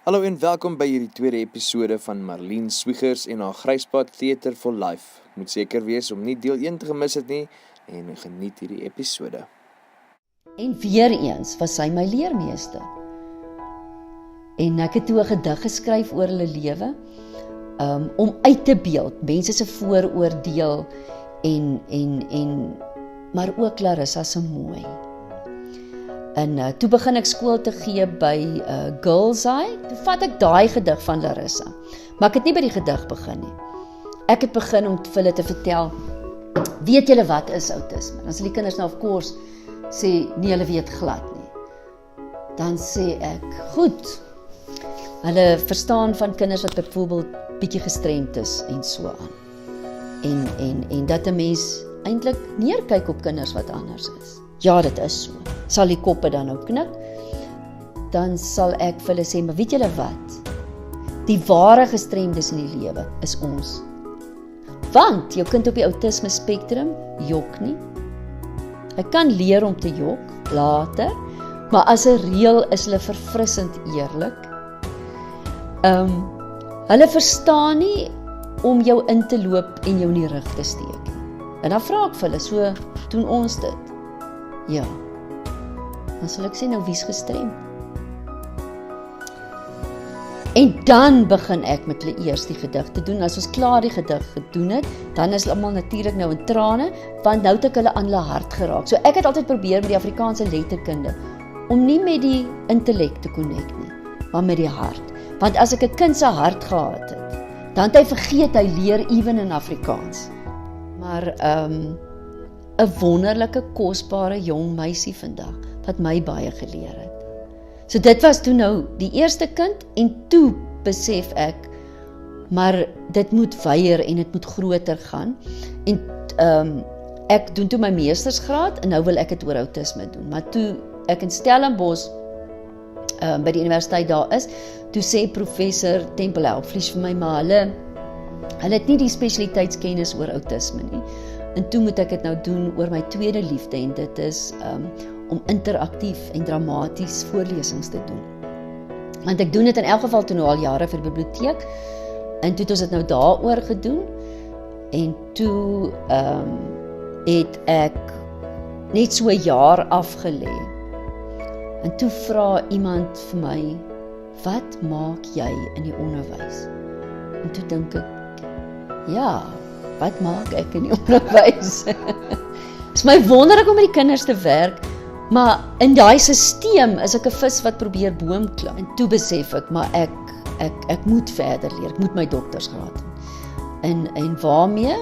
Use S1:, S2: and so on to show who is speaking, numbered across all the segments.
S1: Hallo en welkom by hierdie tweede episode van Marlene Zwiegers en haar Gruispad Teater4LIFE. Moet seker wees om nie deel 1 te gemis het nie en geniet hierdie episode.
S2: En weer eens was sy my leermeester. En ek het toe 'n gedig geskryf oor hulle lewe, om uit te beeld, mense se vooroordeel maar ook Larissa se mooi. En toe begin ek skool te gee by Girls Eye, toe vat ek daai gedig van Larissa. Maar ek het nie by die gedig begin nie. Ek het begin om vir hulle te vertel, weet julle wat is autisme? Dan sê die kinders nou of course sê, nee, hulle weet glad nie. Dan sê ek, goed, hulle verstaan van kinders wat byvoorbeeld bietjie gestremd is en so aan. En dat 'n mens eintlik neerkyk op kinders wat anders is. Ja, dit is so. Sal die koppe dan nou knik? Dan sal ek vir hulle sê, maar weet julle wat? Die ware gestremdes in die lewe is ons. Want jou kind op die autisme spektrum jok nie. Hy kan leer om te jok later, maar as 'n reël is hulle verfrissend eerlik. Hulle verstaan nie om jou in te loop en jou in die rug te steek nie. En dan vra ek vir hulle, so doen ons dit? Ja. Dan sal ek sê, nou wie's gestremd? En dan begin ek met hulle eers die gedig te doen. As ons klaar die gedig gedoen het, dan is hulle almal natuurlik nou in trane, want nou het ek hulle aan hulle hart geraak. So ek het altyd probeer met die Afrikaanse letterkunde, om nie met die intellek te connect nie, maar met die hart. Want as ek 'n kind se hart gehad het, dan het hy vergeet, hy leer ewen in Afrikaans. Maar 'n wonderlike, kosbare jong meisie vandag, wat my baie geleer het. So dit was toe nou die eerste kind, en toe besef ek, maar dit moet weier en dit moet groter gaan. En ek doen toe my meestersgraad, en nou wil ek dit oor autisme doen. Maar toe ek in Stellenbosch by die universiteit daar is, toe sê professor Tempel-Helpvlies vir my, maar hulle het nie die spesialiteitskennis oor autisme nie. En toe moet ek dit nou doen oor my tweede liefde, en dit is om interaktief en dramaties voorlesings te doen. Want ek doen dit in elk geval toe nou al jare vir die biblioteek, en toe het ons dit nou daaroor gedoen, en toe het ek net so 'n jaar afgelê. En toe vra iemand vir my, wat maak jy in die onderwys? En toe dink ek, ja, wat maak ek in die onderwys? Is my wonderlik om met die kinders te werk, maar in daai stelsel is ek 'n vis wat probeer boom klim. En toe besef ek, maar ek moet verder leer, ek moet my doktorsgraad doen. En waarmee?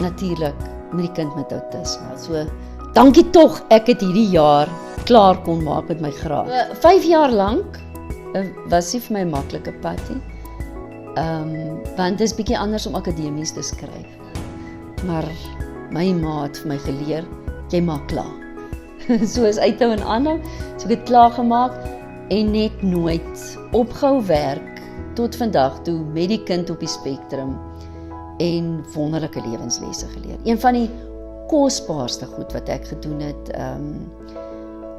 S2: Natuurlik met die kind met autisme. So, dankie tog, ek het hierdie jaar klaar kon maak met my graad. 5 jaar lank was nie vir my 'n maklike pad nie. Want dit is bietjie anders om akademies te skryf. Maar my ma het vir my geleer, jy maak klaar. So is uithou en aanhou, so ek het klaar gemaak en net nooit opgehou werk tot vandag toe met die kind op die spektrum en wonderlike lewenslesse geleer. Een van die kosbaarste goed wat ek gedoen het,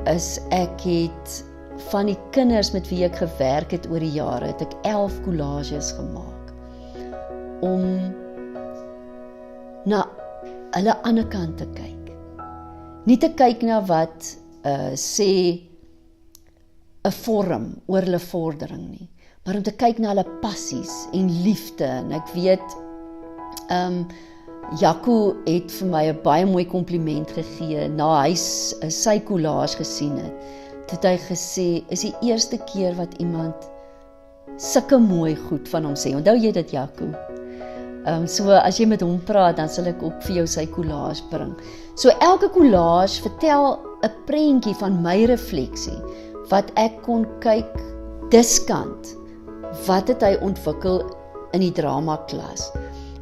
S2: is ek het van die kinders met wie ek gewerk het oor die jare, het ek 11 collages gemaak om na hulle ander kant te kyk. Nie te kyk na wat sê 'n vorm oor hulle vordering nie, maar om te kyk na hulle passies en liefde. En ek weet, Jaco het vir my 'n baie mooi kompliment gegee na hy sy collage gesien het. Toe het hy gesê, is die eerste keer wat iemand sulke mooi goed van hom sê. Onthou jy dit, Jaco? So as jy met hom praat, dan sal ek ook vir jou sy collage bring. So elke collage vertel 'n prentjie van my refleksie, wat ek kon kyk diskant, wat het hy ontwikkel in die drama klas.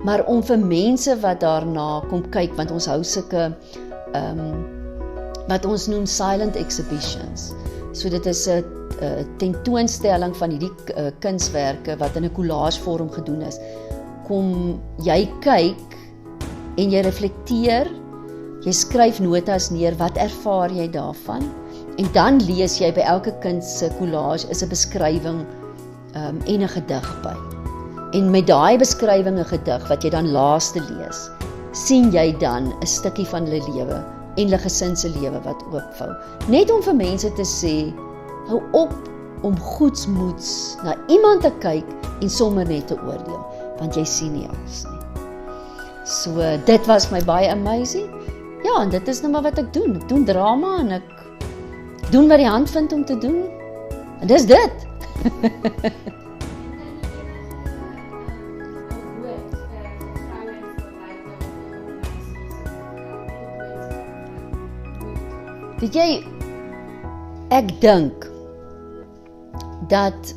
S2: Maar om vir mense wat daarna kom kyk, want ons hou sulke wat ons noem silent exhibitions. So dit is 'n tentoonstelling van hierdie kunswerke wat in 'n collage vorm gedoen is. Kom jy kyk en jy reflekteer, jy skryf notas neer, wat ervaar jy daarvan? En dan lees jy by elke kind se collage is 'n beskrywing en 'n gedig by. En met daai beskrywing 'n gedig wat jy dan laaste lees, sien jy dan 'n stukkie van hulle lewe en hulle gesin se lewe wat oopvou. Net om vir mense te sê, hou op om goedsmoeds na iemand te kyk en sommer net te oordeel, want jy sien nie alles nie. So, dit was my baie amazing. Ja, en dit is nou maar wat ek doen. Ek doen drama en ek doen wat die hand vind om te doen. En dis dit. Weet jy, ek dink dat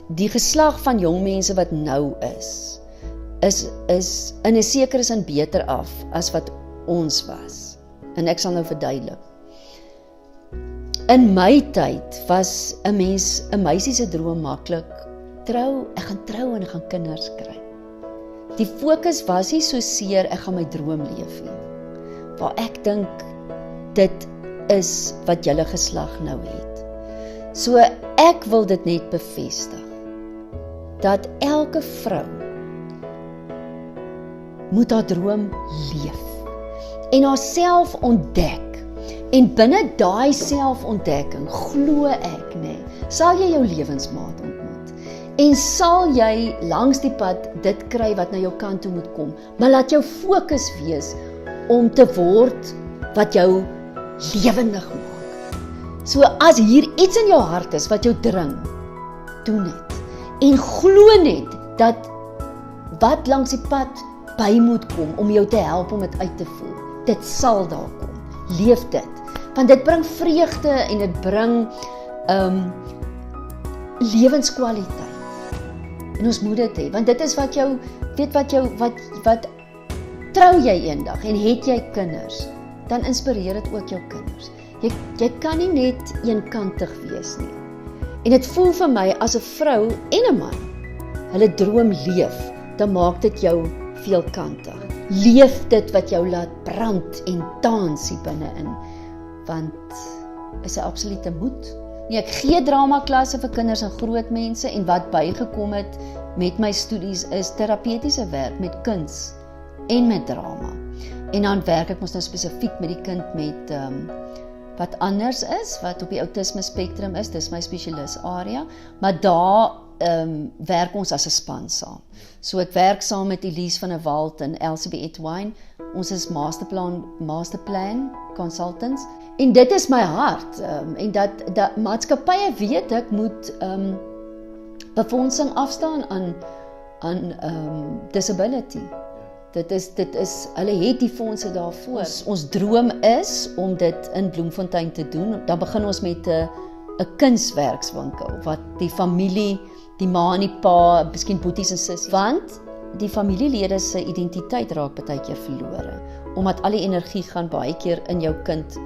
S2: die geslag van jong mense wat nou is in 'n sekere sin beter af as wat ons was. En ek sal nou verduidelik. In my tyd was 'n meisie se droom maklik. Ek gaan trou en ek gaan kinders kry. Die fokus was nie so seer ek gaan my droom leef nie. Waar ek dink dit is wat julle geslag nou het. So ek wil dit net bevestig dat elke vrou moet haar droom leef en haarself ontdek. En binne daai selfontdekking glo ek, sal jy jou lewensmaat ontmoet. En sal jy langs die pad dit kry wat na jou kant toe moet kom, maar laat jou fokus wees om te word wat jou lewendig maak. So as hier iets in jou hart is wat jou dring, doen dit. En glo net dat wat langs die pad by moet kom om jou te help om dit uit te voer, dit sal daar kom. Leef dit. Want dit bring vreugde en dit bring lewenskwaliteit. En ons moet dit hê, want dit is wat jou, wat trou jy eendag en het jy kinders, dan inspireer dit ook jou kinders. Jy kan nie net eenkantig wees nie. En dit voel vir my as 'n vrou en 'n man hulle droom leef, dan maak dit jou veelkantig. Leef dit wat jou laat brand en dans hier binne-in, want is 'n absolute moed. Nee, ek gee dramaklasse vir kinders en groot mense en wat bygekom het met my studies is terapeutiese werk met kuns en met drama. En dan werk ek mos nou spesifiek met die kind met wat anders is, wat op die autisme spektrum is, dis my spesialis area, maar daar werk ons as 'n span saam. So ek werk saam met Elise van der Walt en Elsie Etwine. Ons is masterplan consultants. En dit is my hart. En dat maatskappye weet ek moet befondsing afstaan aan disability. Dit is, hulle het die fondse daarvoor. Ons droom is om dit in Bloemfontein te doen. Dan begin ons met 'n kunswerkswinkel, wat die familie, die ma en die pa, miskien boeties en sis, want die familielede se identiteit raak baie keer verlore, omdat al die energie gaan baie keer in jou kind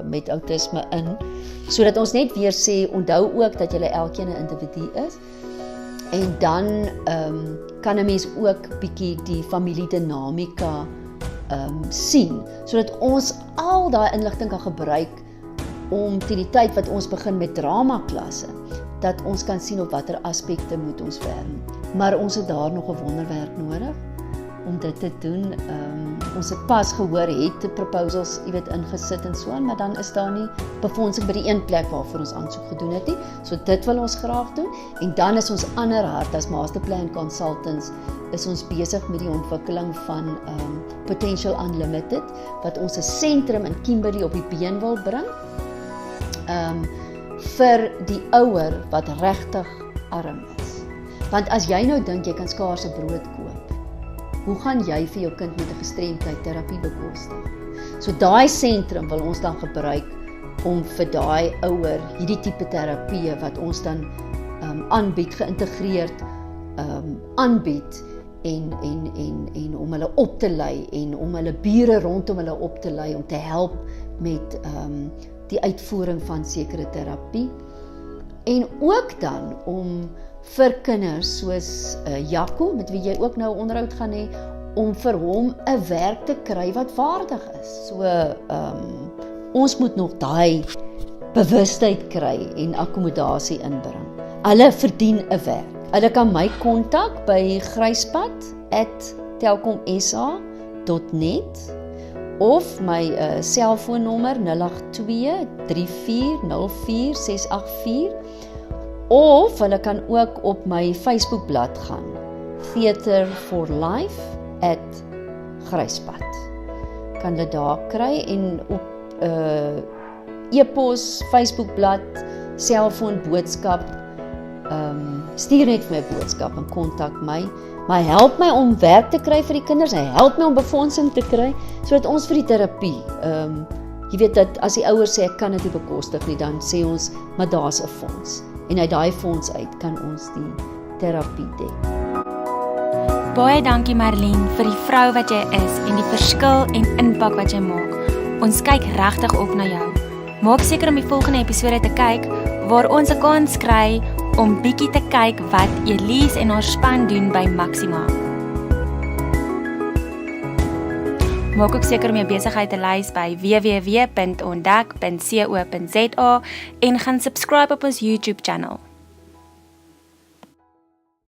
S2: met autisme in, sodat ons net weer sê, onthou ook dat julle elkeen 'n individu is, en dan kan 'n mens ook bietjie die familiedinamika sien, sodat ons al daai inligting kan gebruik om teen die tyd wat ons begin met dramaklasse, dat ons kan sien op watter aspekte moet ons werk. Maar ons het daar nog 'n wonderwerk nodig om dit te doen. Ons het pas gehoor, het proposals, ingesit en so aan, maar dan is daar nie befondsing by die een plek waarvoor ons aansoek gedoen het nie. So dit wil ons graag doen. En dan is ons ander hart as Masterplan Consultants, is ons besig met die ontwikkeling van Potential Unlimited, wat ons 'n sentrum in Kimberley op die been wil bring. Vir die ouer wat regtig arm is. Want as jy nou dink jy kan skaars 'n brood koop, hoe gaan jy vir jou kind met 'n gestremdheid terapie bekostig? So daai sentrum wil ons dan gebruik om vir daai ouer hierdie tipe terapie wat ons dan aanbied, geïntegreerd aanbied en om hulle op te lei en om hulle bure rondom hulle op te lei om te help met die uitvoering van sekere terapie. En ook dan om vir kinders soos Jaco, met wie jy ook nou onderhoud gaan hê, om vir hom 'n werk te kry wat waardig is. So ons moet nog daai bewustheid kry en akkommodasie inbring. Hulle verdien 'n werk. Hulle kan my kontak by gruispad@telkomsa.net of my selfoonnommer 082 3404 684 of hulle kan ook op my Facebookblad gaan. THEATRE4LIFE @Gruispad. Kan hulle daar kry en op e-pos, Facebookblad, selfoon boodskap, stuur net vir my boodskap en kontak my. Maar help my om werk te kry vir die kinders, hy help my om befondsing te kry, sodat ons vir die terapie, jy weet dat as die ouers sê ek kan dit nie bekostig nie, dan sê ons, maar daar's 'n fonds. En uit daai fonds uit kan ons die terapie dek.
S3: Baie dankie Marlene vir die vrou wat jy is en die verskil en impak wat jy maak. Ons kyk regtig op na jou. Maak seker om die volgende episode te kyk waar ons 'n kans kry om bietjie te kyk wat Elise en haar span doen by Maxima. Maak ook seker om jou besigheid te lys by www.ontdek.co.za en gaan subscribe op ons YouTube channel.